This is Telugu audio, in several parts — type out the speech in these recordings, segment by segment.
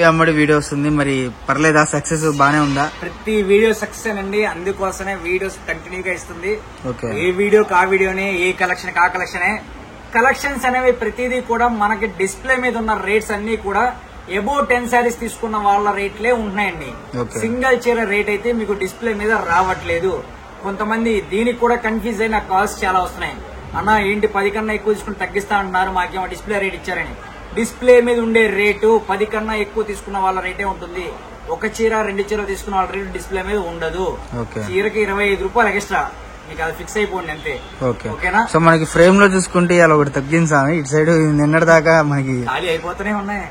అమ్మడి వీడియో వస్తుంది మరి పర్లేదా సక్సెస్ బానే ఉందా? ప్రతి వీడియో సక్సెస్ అండి, అందుకోసమే వీడియోస్ కంటిన్యూగా ఇస్తుంది. ఏ వీడియోకి ఆ వీడియోనే, ఏ కలెక్షన్ ఆ కలెక్షనే. కలెక్షన్స్ అనేవి ప్రతిదీ కూడా మనకి డిస్ప్లే మీద ఉన్న రేట్స్ అన్ని కూడా అబౌ 10 శారీస్ తీసుకున్న వాళ్ళ రేట్లే ఉంటున్నాయండి. సింగిల్ చీర రేట్ అయితే మీకు డిస్ప్లే మీద రావట్లేదు. కొంతమంది దీనికి కూడా కన్ఫ్యూజ్ అయి నాకు కాల్స్ చాలా వస్తున్నాయి. అన్న ఏంటి 10 కన్నా ఎక్కువ తీసుకుని తగ్గిస్తా అంటున్నారు, మాకేమో డిస్ప్లే రేట్ ఇచ్చారని. డిస్ప్లే మీద ఉండే రేటు 10 కన్నా ఎక్కువ తీసుకున్న వాళ్ళ రేటే ఉంటుంది. ఒక చీర 2 చీర తీసుకున్న వాళ్ళ రేటు డిస్ప్లే మీద ఉండదు. చీరకి 25 రూపాయలు ఎక్స్ట్రా, మీకు అది ఫిక్స్ అయిపోండి అంతే. ఓకేనా? సో మనకి ఫ్రేమ్ లో చూసుకుంటే ఇలా ఒకటి తగ్గించాము. ఇటు సైడ్ నిన్నటి దాకా మనకి ఖాళీ అయిపోతూనే ఉన్నాయి.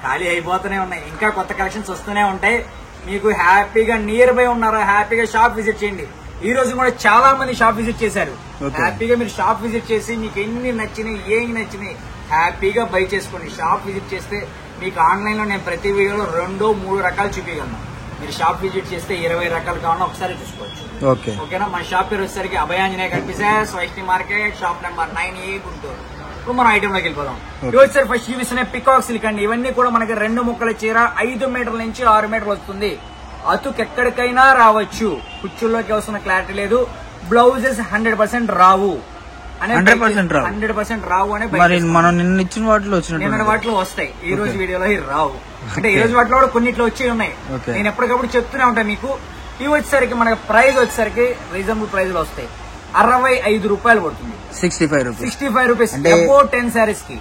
ఖాళీ అయిపోతూనే ఉన్నాయి. ఇంకా కొత్త కలెక్షన్స్ వస్తూనే ఉంటాయి. మీకు హ్యాపీగా నియర్ బై ఉన్నారా, హ్యాపీగా షాప్ విజిట్ చేయండి. ఈ రోజు కూడా చాలా మంది షాప్ విజిట్ చేశారు. హ్యాపీగా మీరు షాప్ విజిట్ చేసి మీకు ఎన్ని నచ్చినాయి, ఏమి నచ్చినాయి హ్యాపీగా బై చేసుకోండి. షాప్ విజిట్ చేస్తే మీకు ఆన్లైన్ లో నేను ప్రతి వీడియోలో 2-3 రకాలు చూపించగలను. మీరు షాప్ విజిట్ చేస్తే 20 రకాలు కావాలన్నా ఒకసారి చూసుకోవచ్చు. ఓకేనా? మన షాప్ పేరు వచ్చేసరికి అభయాంజనేయ కనిపిస్తారు, Vaishnavi market, shop number 9A Guntur. ఇప్పుడు మనం ఐటమ్ లోకి వెళ్ళిపోదాం. వచ్చేసరికి ఫస్ట్ చూపిస్తున్నాయి పికాక్ సిల్క్ అండి. ఇవన్నీ కూడా మనకి 2 ముక్కల చీర 5 మీటర్ల నుంచి 6 మీటర్లు వస్తుంది. అతుకు ఎక్కడికైనా రావచ్చు. కుచ్చుల్లోకి వస్తున్న క్లారిటీ లేదు. బ్లౌజెస్ 100% రావు. 100% రావు అనే మనం నిన్న ఇచ్చిన వాటిలో వస్తాయి. ఈ రోజు వీడియోలో రావు. అంటే ఈ రోజు వాటిలో కూడా కొన్నిట్లో వచ్చి ఉన్నాయి. నేను ఎప్పటికప్పుడు చెప్తూనే ఉంటాను మీకు. ఇవి వచ్చేసరికి మనకి ప్రైస్ వచ్చేసరికి రీజనబుల్ ప్రైస్ లో వస్తాయి. 65 రూపాయలు పడుతుంది. 65 రూపీస్ 10 శారీస్ కి.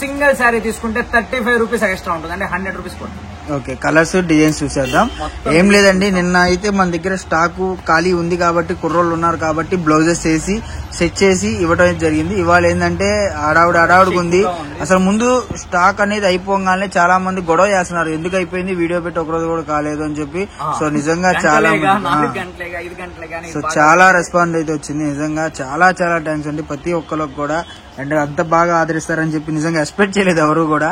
సింగిల్ శారీ తీసుకుంటే 35 రూపీస్ ఎక్స్ట్రా ఉంటుంది. అంటే 100 రూపీస్ పడుతుంది. కలర్స్ డిజైన్స్ చూసేద్దాం. ఏం లేదండి, నిన్న అయితే మన దగ్గర స్టాక్ ఖాళీ ఉంది కాబట్టి, కుర్రోళ్ళు ఉన్నారు కాబట్టి బ్లౌజెస్ వేసి సెట్ చేసి ఇవ్వడం జరిగింది. ఇవాళ ఏంటంటే అడావుడిగా ఉంది. అసలు ముందు స్టాక్ అనేది అయిపోగానే చాలా మంది గొడవ చేస్తున్నారు, ఎందుకు అయిపోయింది వీడియో పెట్టి ఒకరోజు కూడా కాలేదు అని చెప్పి. సో నిజంగా చాలా రెస్పాండ్ అయితే వచ్చింది. నిజంగా చాలా థ్యాంక్స్ అండి ప్రతి ఒక్కరికి కూడా. అండ్ అంత బాగా ఆదరిస్తారని చెప్పి నిజంగా ఎక్స్పెక్ట్ చేయలేదు ఎవరు కూడా.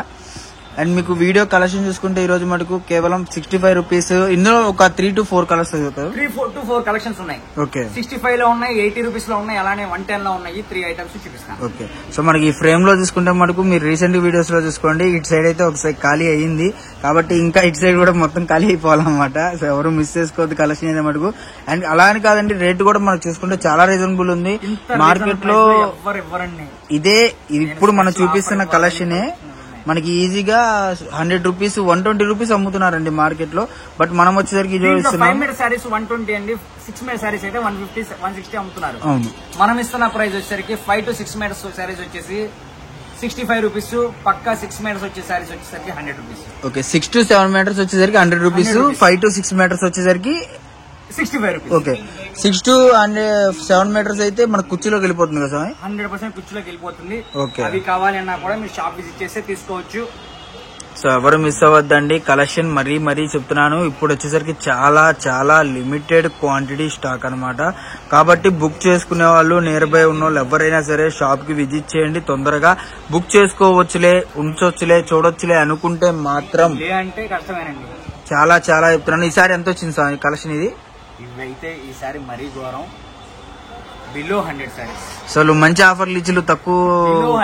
అండ్ మీకు వీడియో కలెక్షన్ చూసుకుంటే ఈ రోజు మటుకు కేవలం 65 రూపీస్. ఇందులో ఒక 3 to 4 కలర్స్ 3 to 4 కలెక్షన్స్ ఉన్నాయి. 65 లో ఉన్నాయి, 80 రూపీస్ లో ఉన్నాయి, అలానే 110 లో ఉన్నాయి. 3 ఐటమ్స్ చూపిస్తాను. సో మనకి ఈ ఫ్రేమ్ లో చూసుకుంటే మటుకు మీరు రీసెంట్ వీడియోస్ లో చూసుకోండి, ఇటు సైడ్ అయితే ఒకసారి ఖాళీ అయ్యింది కాబట్టి ఇంకా ఇటు సైడ్ కూడా మొత్తం ఖాళీ అయిపోవాలన్నమాట. సో ఎవరు మిస్ చేసుకోవద్దు కలెక్షన్ అయితే మటుకు. అండ్ అలా అని కాదండి, రేట్ కూడా మనకు చూసుకుంటే చాలా రీజనబుల్ ఉంది. మార్కెట్ లో ఇదే ఇప్పుడు మనం చూపిస్తున్న కలెక్షనే మనకి ఈజీగా 100 రూపీస్ 120 రూపీస్ అమ్ముతున్నారండి మార్కెట్ లో. బట్ మనం వచ్చేసరికి 5 మీటర్ శారీస్ 120 అండి, 6 మీటర్ శారీస్ అయితే 150 160 అమ్ముతున్నారు. మనం ఇస్తున్న ప్రైస్ వచ్చేసరికి 5 to 6 మీటర్స్ శారీస్ వచ్చేసి 65 రూపీస్. పక్కా 6 మీటర్స్ వచ్చే శారీస్ వచ్చేసరికి 100 రూపీస్. 6 to 7 మీటర్స్ వచ్చేసరికి 100 రూపీస్. 5 to 6 మీటర్స్ వచ్చేసరికి 65 రూపీస్. 6 to 7 మీటర్స్ అయితే మన కుర్చీలోకి వెళ్ళిపోతుంది కదా. 100% కుర్చీలోకి వెళ్ళిపోతుంది. అవి కావాలన్నా కూడా మీరు షాప్ విజిట్ చేస్తే తీసుకోవచ్చు. సో ఎవరు మిస్ అవ్వద్దండి. కలెక్షన్ మరీ చెప్తున్నాను, ఇప్పుడు వచ్చేసరికి చాలా లిమిటెడ్ క్వాంటిటీ స్టాక్ అనమాట. కాబట్టి బుక్ చేసుకునే వాళ్ళు, నియర్ బై ఉన్న వాళ్ళు ఎవరైనా సరే షాప్ కి విజిట్ చేయండి. తొందరగా బుక్ చేసుకోవచ్చులే, ఉంచొచ్చులే, చూడొచ్చులే అనుకుంటే మాత్రం అంటే కష్టమేనండి. చాలా చెప్తున్నాను. ఈసారి ఎంత వచ్చింది సార్ కలెక్షన్? ఇవైతే ఈసారి మరీ ఘోరం. బిలో 100 శారీస్. సో మంచి ఆఫర్లు ఇచ్చి తక్కువ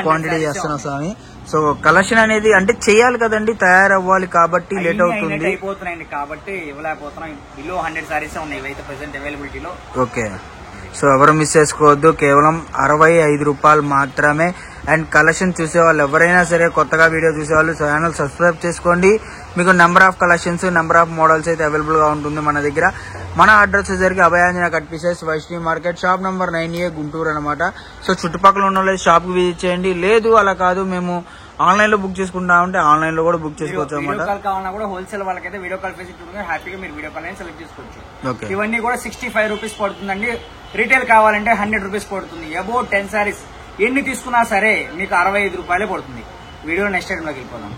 క్వాంటిటీ చేస్తున్నాం స్వామి. సో కలెక్షన్ అనేది అంటే చేయాలి కదండి, తయారవ్వాలి కాబట్టి లేట్ అవుతుంది. అయిపోతున్నాయండి కాబట్టి ఇవ్వలేకపోతున్నాం. బిలో 100 శారీస్ ఉన్నాయి ఇవైతే ప్రెసెంట్ అవైలబిలిటీలో. సో ఎవరు మిస్ చేసుకోవద్దు, కేవలం 65 రూపాయలు మాత్రమే. అండ్ కలెక్షన్ చూసే వాళ్ళు ఎవరైనా సరే, కొత్తగా వీడియో చూసేవాళ్ళు ఛానల్ సబ్స్క్రైబ్ చేసుకోండి. మీకు number of collections, number of models అయితే అవైలబుల్ గా ఉంటుంది మన దగ్గర. మన అడ్రస్ వచ్చేసరికి Abhayanjaneya cut pieces, Vaishnavi market, shop number 9A Guntur అనమాట. సో చుట్టుపక్కల ఉన్న వాళ్ళు షాప్ కి విజిట్ చేయండి. లేదు అలా కాదు మేము ఆన్లైన్ లో బుక్ చేసుకుంటా ఉంటే ఆన్లైన్ లో కూడా బుక్ చేసుకోవచ్చు అనమాట. కావాలన్నా కూడా హోల్సేల్ వాళ్ళకైతే వీడియో కాల్ ఫెసిలిటీ హ్యాపీగా మీరు వీడియో కాల్ సెలెక్ట్ చేసుకోవచ్చు. ఇవన్నీ కూడా 65 రూపీస్ పడుతుందండి. రీటైల్ కావాలంటే 100 రూపీస్ పడుతుంది. అబౌ 10 శారీస్ ఎన్ని తీసుకున్నా సరే మీకు 65 రూపాయలే పడుతుంది. వీడియో నెక్స్ట్ ఐటమ్ లోకి వెళ్ళిపోదాం.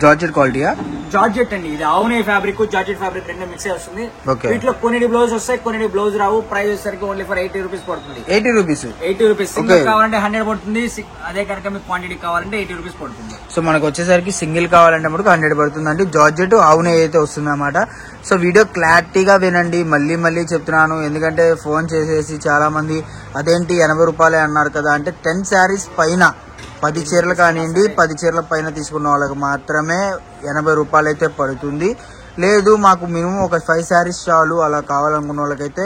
జార్జెట్ క్వాలిటీయా? జార్జెట్ అండి. ఇది అవునే ఫ్యాబ్రిక్, జార్జెట్ ఫ్యాబ్రిక్ రెండు మిక్స్ వస్తుంది. వీటిలో కొన్ని బ్లౌజ్ వస్తాయి, కొన్ని బ్లౌజ్ రావు. ప్రైస్ వచ్చేసరికి ఓన్లీ ఫర్ 80 రూపీస్ పడుతుంది. 80 రూపీస్ సింగిల్ కావాలంటే 100 పడుతుంది. అదే కనుక మీకు క్వాంటిటీ కావాలంటే 80 రూపీస్ పడుతుంది. సో మనకు వచ్చేసరికి సింగిల్ కావాలంటే మనకు 100 పడుతుంది అండి. జార్జెట్ అవునే అయితే వస్తుంది అన్నమాట. సో వీడియో క్లారిటీగా వినండి, మళ్ళీ చెప్తున్నాను. ఎందుకంటే ఫోన్ చేసేసి చాలా మంది అదేంటి 80 రూపాయలే అన్నారు కదా అంటే 10 శారీస్ పైన 10 చీరలు కానివ్వండి, 10 చీరల పైన తీసుకున్న వాళ్ళకి మాత్రమే 80 రూపాయలు అయితే పడుతుంది. లేదు మాకు మినిమం ఒక 5 శారీస్ చాలు అలా కావాలనుకున్న వాళ్ళకైతే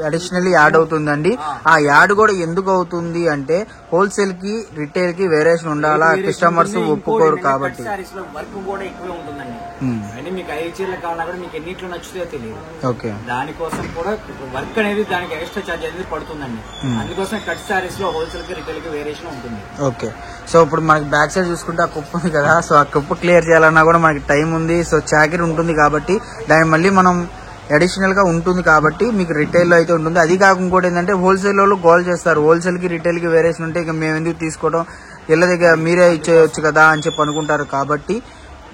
అడిషనల్లీ యాడ్ అవుతుందండి. ఆ యాడ్ కూడా ఎందుకు అవుతుంది అంటే హోల్సేల్ కి రిటైల్ కి వేరియేషన్ ఉండాలా, కస్టమర్స్ ఒప్పుకోరు కాబట్టి. వర్క్ కూడా ఎక్కువ ఉంటుందండి. మీకు 5 చీరలు కావాలన్నా కూడా మీకు ఎన్నిట్లో నచ్చుతుందో తెలియదు. ఓకే, దానికోసం కూడా వర్క్ అనేది దానికి ఎక్స్ట్రా చార్జ్ అనేది పడుతుందండి. అందుకోసం కట్ సారీస్ లో హోల్సేల్ కి రిటైల్ కి వేరియేషన్ ఉంటుంది. ఓకే, సో ఇప్పుడు మనకి బ్యాక్ సైడ్ చూసుకుంటే ఆ కుప్ప ఉంది కదా, సో ఆ కుప్ప క్లియర్ చేయాలన్నా కూడా మనకి టైం ఉంది. సో చాకిరి ఉంటుంది కాబట్టి దాన్ని మళ్ళీ మనం అడిషనల్ గా ఉంటుంది కాబట్టి మీకు రిటైల్ లో అయితే ఉంటుంది. అది కాకుండా ఇంకోటి ఏంటంటే హోల్సేల్ వాళ్ళు గోల్ చేస్తారు, హోల్సేల్ కి రిటైల్ కి వేరియేషన్ ఉంటే ఇక మేము ఎందుకు తీసుకోవడం, ఇళ్ళ దగ్గర మీరే ఇచ్చేయచ్చు కదా అని చెప్పి అనుకుంటారు కాబట్టి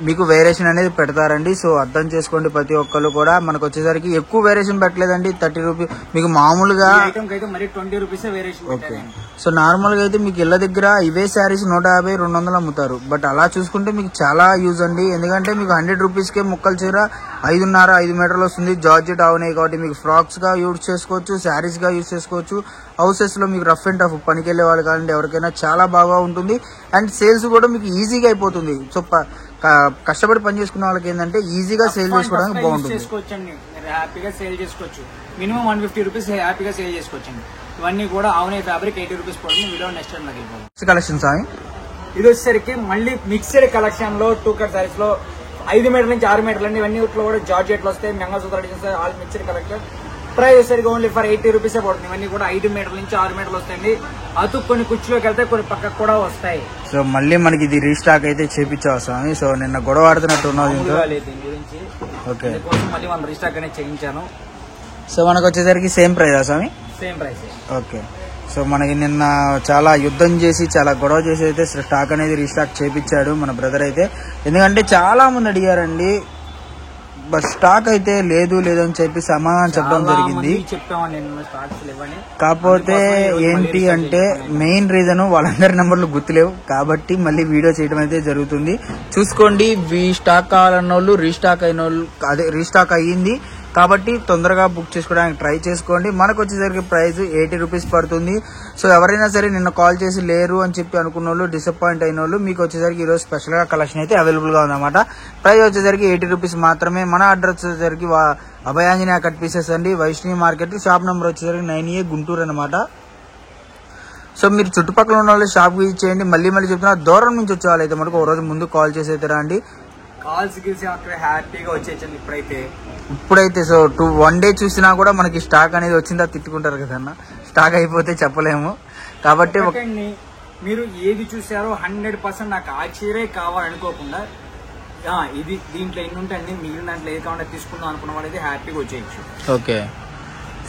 మీకు వేరియేషన్ అనేది పెడతారండి. సో అర్థం చేసుకోండి ప్రతి ఒక్కళ్ళు కూడా. మనకు వచ్చేసరికి ఎక్కువ వేరియేషన్ పెట్టలేదండి, 30 రూపీస్ మీకు మామూలుగా. ఓకే, సో నార్మల్ గా అయితే మీకు ఇళ్ళ దగ్గర ఇవే శారీస్ 150, 200 అమ్ముతారు. బట్ అలా చూసుకుంటే మీకు చాలా యూజ్ అండి. ఎందుకంటే మీకు 100 రూపీస్ కే ముక్కల చీర 5 మీటర్లు వస్తుంది. జార్జెట్ అవునాయి కాబట్టి మీకు ఫ్రాక్స్ గా యూజ్ చేసుకోవచ్చు, శారీస్ గా యూజ్ చేసుకోవచ్చు. హౌసెస్ లో మీకు రఫ్ అండ్ టఫ్ పనికి వెళ్ళే వాళ్ళు కానీ ఎవరికైనా చాలా బాగా ఉంటుంది. అండ్ సేల్స్ కూడా మీకు ఈజీగా అయిపోతుంది. సో కష్టపడి పని చేసుకున్న వాళ్ళకి ఏంటంటే ఈజీగా సేల్ చేసుకోవడానికి బాగుంటుంది. హ్యాపీగా సేల్ చేసుకోవచ్చు. మినిమం 150 రూపీస్ హ్యాపీగా సేల్ చేసుకోవచ్చు. ఇవన్నీ కూడా అవునే ఫ్యాబ్రిక్ 80 రూపీస్ పడుతుంది. వీడియో నెక్స్ట్ టైం కలెక్షన్స్ ఇది వచ్చేసరికి మళ్ళీ మిక్స్డ్ కలెక్షన్ లో 2 కట్ సారీస్ లో 5 మీటర్ల నుంచి 6 మీటర్లు అండి. ఇవన్నీ కూడా జార్జెట్లు వస్తాయి, mangalsutra designs, all mixed collection. Price వచ్చేసరికి ఓన్లీ ఫర్ 80 రూపీసే పడుతుంది. ఇవన్నీ కూడా 5 మీటర్ల నుంచి 6 మీటర్లు వస్తాయండి. అటు కొన్ని కుర్చీలోకి వెళ్తే కొన్ని పక్కకు కూడా వస్తాయి. సో మళ్ళీ మనకి ఇది రీస్టాక్ అయితే చేపించావు స్వామి. సో నిన్న గొడవ ఆడుతున్నట్టు ఉన్నది దీని గురించి. ఓకే, మళ్ళీ మనం రీస్టాక్ అనేది చేయించాను. సో మనకు వచ్చేసరికి సేమ్ ప్రైస్ స్వామి? Same price. ఓకే, సో మనకి నిన్న చాలా యుద్ధం చేసి చాలా గొడవ చేసి అయితే స్టాక్ అనేది రీస్టాక్ చేపించాడు మన బ్రదర్ అయితే. ఎందుకంటే చాలా మంది అడిగారండి, బట్ స్టాక్ అయితే లేదు అని చెప్పి సమాధానం చెప్పడం జరిగింది. కాకపోతే ఏంటి అంటే మెయిన్ రీజన్ వాళ్ళందరి నెంబర్లు గుర్తులేవు కాబట్టి మళ్ళీ వీడియో చేయడం అయితే జరుగుతుంది. చూసుకోండి, స్టాక్ కావాలన్న వాళ్ళు రీస్టాక్ అయిన వాళ్ళు, అదే రీస్టాక్ అయ్యింది కాబట్టి తొందరగా బుక్ చేసుకోవడానికి ట్రై చేసుకోండి. మనకు వచ్చేసరికి ప్రైస్ 80 రూపీస్ పడుతుంది. సో ఎవరైనా సరే నిన్న కాల్ చేసి లేరు అని చెప్పి అనుకున్న వాళ్ళు, డిసప్పాయింట్ అయిన వాళ్ళు, మీకు వచ్చేసరికి ఈరోజు స్పెషల్ గా కలెక్షన్ అయితే అవైలబుల్ గా ఉందన్నమాట. ప్రైస్ వచ్చేసరికి 80 రూపీస్ మాత్రమే. మన అడ్రస్ వచ్చేసరికి అభయాంజనేయ కట్ పీసెస్ అండి, వైష్ణవి మార్కెట్. షాప్ నెంబర్ వచ్చేసరికి 9A గుంటూరు అనమాట. సో మీరు చుట్టుపక్కల ఉన్న వాళ్ళు షాప్ విజిట్ చేయండి. మళ్ళీ చెప్తున్నా, దూరం నుంచి వచ్చే వాళ్ళు అయితే మనకు ఒక రోజు ముందు కాల్ చేసి అయితే రండి. కాల్స్ గీల్స్ హ్యాపీగా వచ్చేయండి. ఇప్పుడైతే సో 1 డే చూసినా కూడా మనకి స్టాక్ అనేది వచ్చిందా తిట్టుకుంటారు కదన్నా. స్టాక్ అయిపోతే చెప్పలేము కాబట్టి మీరు ఏది చూసారో 100% నాకు ఆ చీరే కావాలనుకోకుండా ఇది దీంట్లో ఎన్ని ఉంటాయండి, మిగిలిన దాంట్లో ఏది కావాలంటే తీసుకుందాం అనుకున్న వాళ్ళు అయితే హ్యాపీగా వచ్చేయచ్చు. ఓకే,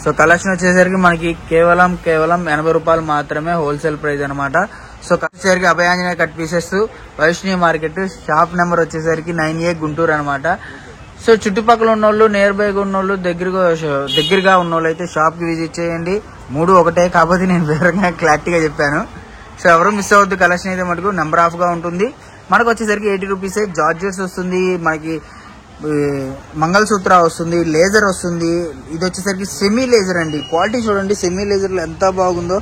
సో కలెక్షన్ వచ్చేసరికి మనకి కేవలం 80 రూపాయలు మాత్రమే హోల్సేల్ ప్రైస్ అనమాట. సో వచ్చేసరికి Abhayanjaneya cut pieces, Vaishnavi market. Shop number వచ్చేసరికి 9A గుంటూరు అనమాట. సో చుట్టుపక్కల ఉన్న వాళ్ళు, నియర్ బైగా ఉన్న వాళ్ళు, దగ్గరగా ఉన్న వాళ్ళు అయితే షాప్ కి విజిట్ చేయండి. 3 ఒకటే కాబట్టి నేను వేరేగా క్లారిటీగా చెప్పాను. సో ఎవరు మిస్ అవ్వద్దు. కలెక్షన్ అయితే మటుకు నెంబర్ ఆఫ్ గా ఉంటుంది. మనకు వచ్చేసరికి 80 రూపీస్ జార్జెట్స్ వస్తుంది, మనకి మంగళసూత్ర వస్తుంది, లేజర్ వస్తుంది. ఇది వచ్చేసరికి సెమీ లేజర్ అండి. క్వాలిటీ చూడండి, సెమీ లేజర్ లో ఎంత బాగుందో.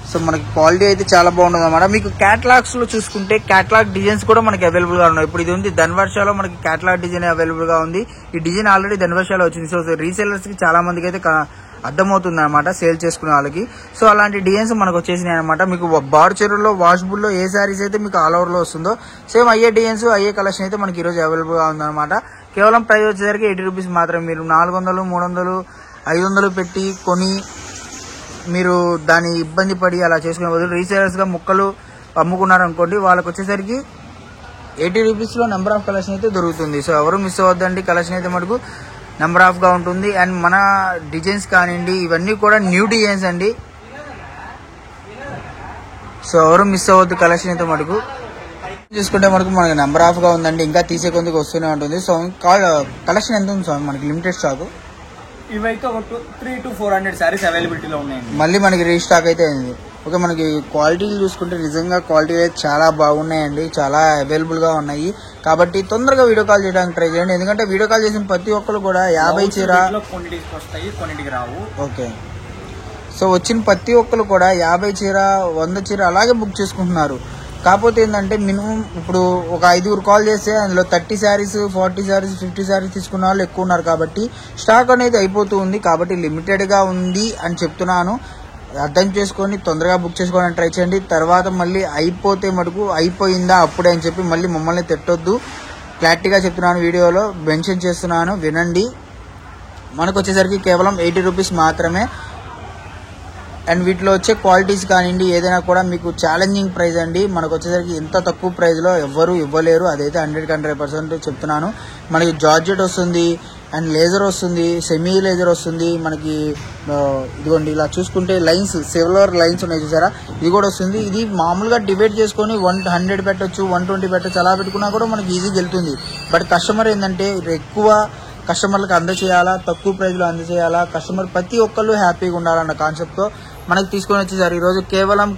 సో మనకి క్వాలిటీ అయితే చాలా బాగుంటుంది అన్నమాట. మీకు క్యాటలాగ్స్ లో చూసుకుంటే క్యాటలాగ్ డిజైన్స్ కూడా మనకి అవైలబుల్ గా ఉన్నాయి. ఇప్పుడు ఇది ఉంది ధన్వర్షాలో మనకి క్యాటలాగ్ డిజైన్ అవైలబుల్ గా ఉంది. ఈ డిజైన్ ఆల్రెడీ ధన్వర్షాలో వచ్చింది. సో రీసేలర్స్ కి చాలా మందికి అయితే అర్థమవుతుంది అనమాట, సేల్ చేసుకునే వాళ్ళకి. సో అలాంటి డిజైన్స్ మనకు వచ్చేసినాయి అనమాట. మీకు బార్ చెరువులో, వాష్బుల్ లో ఏ శారీస్ అయితే మీకు ఆల్ ఓవర్ లో వస్తుందో సేమ్ అయ్యే డిజైన్స్, అయ్యే కలెక్షన్ అయితే మనకి ఈ రోజు అవైలబుల్ గా ఉందన్నమాట. కేవలం ప్రైస్ వచ్చేసరికి 80 రూపీస్ మాత్రమే. మీరు 400, 300, 500 పెట్టి కొని మీరు దాన్ని ఇబ్బంది పడి అలా చేసుకునే బదులు రీసేలర్స్ గా ముక్కలు అమ్ముకున్నారనుకోండి, వాళ్ళకి వచ్చేసరికి 80 రూపీస్ లో నెంబర్ ఆఫ్ కలెక్షన్ అయితే దొరుకుతుంది. సో ఎవరు మిస్ అవ్వద్దండి, కలెక్షన్ అయితే మటుకు నెంబర్ ఆఫ్ గా ఉంటుంది. అండ్ మన డిజైన్స్ కానివ్వండి, ఇవన్నీ కూడా న్యూ డిజైన్స్ అండి. సో ఎవరు మిస్ అవ్వద్దు, కలెక్షన్ అయితే మటుకు చూసుకుంటే మనకు నెంబర్ ఆఫ్ గా ఉందండి. ఇంకా తీసే కొందుకు వస్తూనే ఉంటుంది. సో కలెక్షన్ ఎంత ఉంది స్వామి మనకి లిమిటెడ్ స్టాక్? ఇవైతే ఒక 300 to 400 సారీస్ అవైలబిలిటీలో ఉన్నాయండి. మళ్ళీ మనకి రీస్టాక్ అయితే అయింది. ఓకే, మనకి క్వాలిటీలు చూసుకుంటే నిజంగా క్వాలిటీ అయితే చాలా బాగున్నాయండి, చాలా అవైలబుల్ గా ఉన్నాయి. కాబట్టి తొందరగా వీడియో కాల్ చేయడానికి ట్రై చేయండి. ఎందుకంటే వీడియో కాల్ చేసిన ప్రతి ఒక్కరు కూడా 50 చీర కొన్నిటికి వస్తాయి, కొన్నిటికి రావు. ఓకే, సో వచ్చిన ప్రతి ఒక్కరు కూడా 50 చీర, 100 చీర అలాగే బుక్ చేసుకుంటున్నారు. కాకపోతే ఏంటంటే మినిమం ఇప్పుడు ఒక 5 కాల్ చేస్తే అందులో 30 శారీస్ 40 శారీస్ 50 శారీస్ తీసుకున్న వాళ్ళు ఎక్కువ ఉన్నారు కాబట్టి స్టాక్ అనేది అయిపోతూ ఉంది. కాబట్టి లిమిటెడ్గా ఉంది అని చెప్తున్నాను, అర్థం చేసుకొని తొందరగా బుక్ చేసుకోవడానికి ట్రై చేయండి. తర్వాత మళ్ళీ అయిపోతే మటుకు అయిపోయిందా అప్పుడే అని చెప్పి మళ్ళీ మమ్మల్ని తిట్టొద్దు. క్లారిటీగా చెప్తున్నాను, వీడియోలో మెన్షన్ చేస్తున్నాను, వినండి. మనకు వచ్చేసరికి కేవలం 80 రూపీస్ మాత్రమే. అండ్ వీటిలో వచ్చే క్వాలిటీస్ కానివ్వండి ఏదైనా కూడా మీకు ఛాలెంజింగ్ ప్రైస్ అండి. మనకు వచ్చేసరికి ఇంత తక్కువ ప్రైస్లో ఎవ్వరు ఇవ్వలేరు, అదైతే 100% చెప్తున్నాను. మనకి జార్జెట్ వస్తుంది, అండ్ లేజర్ వస్తుంది, సెమీ లేజర్ వస్తుంది, మనకి ఇదిగోండి ఇలా చూసుకుంటే లైన్స్ సిల్వర్ లైన్స్ ఉన్నాయి చూసారా, ఇది కూడా వస్తుంది. ఇది మామూలుగా డివైడ్ చేసుకొని 100 పెట్టచ్చు, 120 పెట్టచ్చు, అలా పెట్టుకున్నా కూడా మనకి ఈజీగా వెళ్తుంది. బట్ కస్టమర్ ఏంటంటే ఎక్కువ కస్టమర్లకు అందచేయాలా, తక్కువ ప్రైస్లో అందచేయాలా, కస్టమర్ ప్రతి ఒక్కళ్ళు హ్యాపీగా ఉండాలన్న కాన్సెప్ట్తో మనకి తీసుకొని వచ్చేసారు. ఈరోజు కేవలం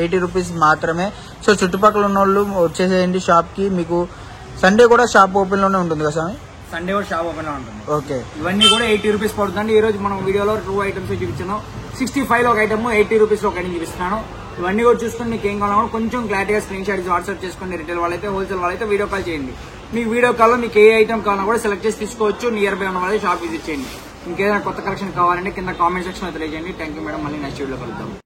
80 రూపీస్ మాత్రమే. సో చుట్టుపక్కల ఉన్న వాళ్ళు వచ్చేసేయండి షాప్కి. మీకు సండే కూడా షాప్ ఓపెన్లోనే ఉంటుంది కదా స్వామి? సండే కూడా షాప్ ఓపెన్ లో ఉంటుంది. ఓకే, ఇవన్నీ కూడా 80 రూపీస్ పడుతుంది. ఈ రోజు మనం వీడియోలో 2 ఐటమ్స్ చూపించాను. 65 లో ఒక ఐటమ్, 80 రూపీస్ లో ఒక ఐటమ్ చూపిస్తున్నాను. ఇవన్నీ కూడా చూసుకుని మీకు ఏం కావాలన్నా కొంచెం క్లారిటీగా స్క్రీన్ షాట్ వాట్సాప్ చేసుకోండి. రిటైల్ వాళ్ళైతే, హోల్సేల్ వాళ్ళైతే వీడియో కాల్ చేయండి. మీకు వీడియో కాల్లో మీకు ఏ ఐటమ్ కావాలన్నా కూడా సెలెక్ట్ చేసి తీసుకోవచ్చు. నియర్ బై ఉన్న వాళ్ళకి షాప్ విజిట్ చేయండి. ఇంకేదైనా కొత్త కలెక్షన్ కావాలంటే కింద కామెంట్ సెక్షన్ లో తెలియజేయండి. థ్యాంక్ యూ మేడం, మళ్ళీ నెక్స్ట్ వీడియో కలుద్దాం.